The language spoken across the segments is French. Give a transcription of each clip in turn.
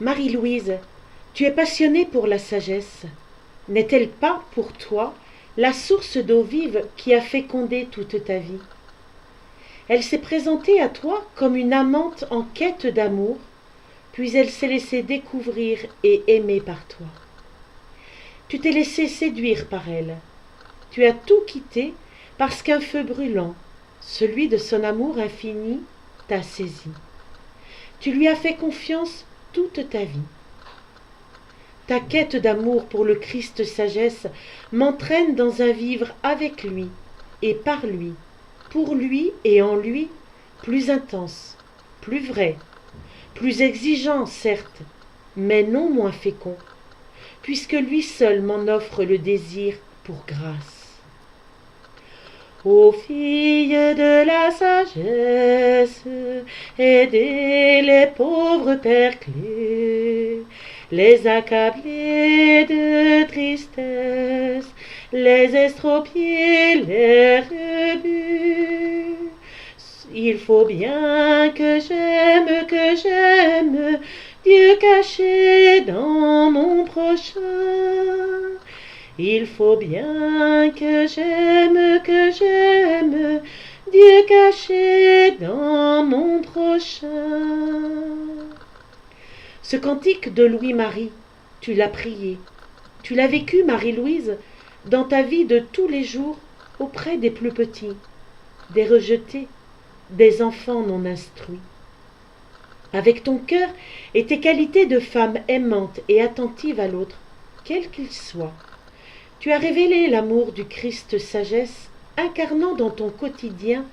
Marie-Louise, tu es passionnée pour la sagesse. N'est-elle pas pour toi la source d'eau vive qui a fécondé toute ta vie? Elle s'est présentée à toi comme une amante en quête d'amour, puis elle s'est laissée découvrir et aimer par toi. Tu t'es laissé séduire par elle. Tu as tout quitté parce qu'un feu brûlant, celui de son amour infini, t'a saisi. Tu lui as fait confiance toute ta vie. Ta quête d'amour pour le Christ sagesse m'entraîne dans un vivre avec lui et par lui, pour lui et en lui, plus intense, plus vrai, plus exigeant certes, mais non moins fécond, puisque lui seul m'en offre le désir pour grâce. Ô filles de la sagesse, aidez les pauvres perclés, les accablés de tristesse, les estropiés, les rebus. Il faut bien que j'aime Dieu caché dans mon prochain. Il faut bien que j'aime Dieu caché dans mon prochain. Ce cantique de Louis-Marie, tu l'as prié, tu l'as vécu, Marie-Louise, dans ta vie de tous les jours auprès des plus petits, des rejetés, des enfants non instruits. Avec ton cœur et tes qualités de femme aimante et attentive à l'autre, quel qu'il soit, tu as révélé l'amour du Christ sagesse, incarnant dans ton quotidien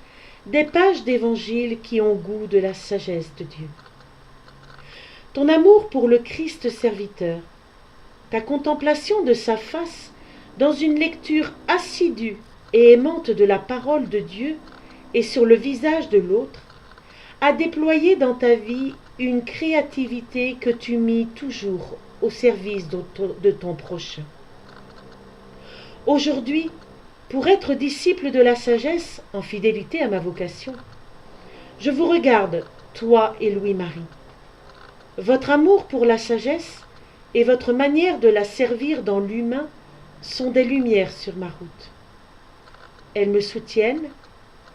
des pages d'évangile qui ont goût de la sagesse de Dieu. Ton amour pour le Christ serviteur, ta contemplation de sa face dans une lecture assidue et aimante de la parole de Dieu et sur le visage de l'autre, a déployé dans ta vie une créativité que tu mis toujours au service de ton prochain. Aujourd'hui, pour être disciple de la sagesse en fidélité à ma vocation, je vous regarde, toi et Louis-Marie. Votre amour pour la sagesse et votre manière de la servir dans l'humain sont des lumières sur ma route. Elles me soutiennent,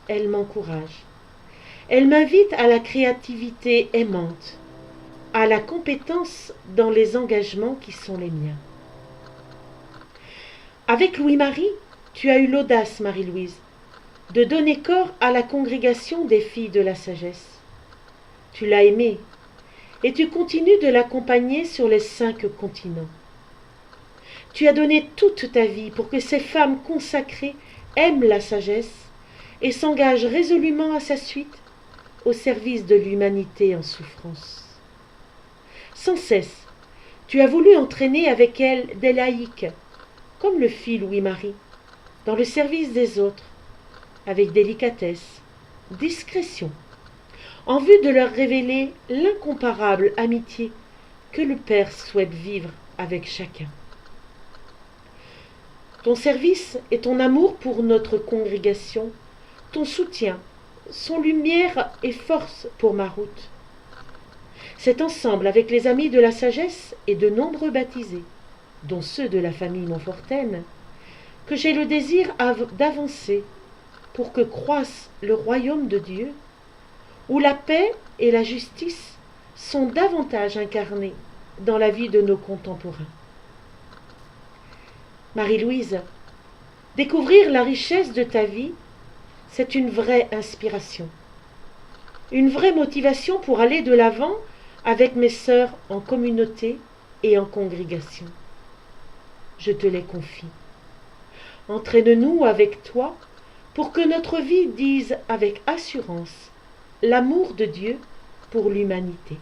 elles m'encouragent. Elles m'invitent à la créativité aimante, à la compétence dans les engagements qui sont les miens. Avec Louis-Marie, tu as eu l'audace, Marie-Louise, de donner corps à la congrégation des filles de la sagesse. Tu l'as aimée et tu continues de l'accompagner sur les 5 continents. Tu as donné toute ta vie pour que ces femmes consacrées aiment la sagesse et s'engagent résolument à sa suite au service de l'humanité en souffrance. Sans cesse, tu as voulu entraîner avec elles des laïcs, comme le fit Louis-Marie, dans le service des autres, avec délicatesse, discrétion, en vue de leur révéler l'incomparable amitié que le Père souhaite vivre avec chacun. Ton service et ton amour pour notre congrégation, ton soutien, sont lumière et force pour ma route. C'est ensemble avec les amis de la sagesse et de nombreux baptisés, dont ceux de la famille Montfortaine, que j'ai le désir d'avancer pour que croisse le royaume de Dieu, où la paix et la justice sont davantage incarnées dans la vie de nos contemporains. Marie-Louise, découvrir la richesse de ta vie, c'est une vraie inspiration, une vraie motivation pour aller de l'avant avec mes sœurs en communauté et en congrégation. Je te les confie. Entraîne-nous avec toi pour que notre vie dise avec assurance l'amour de Dieu pour l'humanité.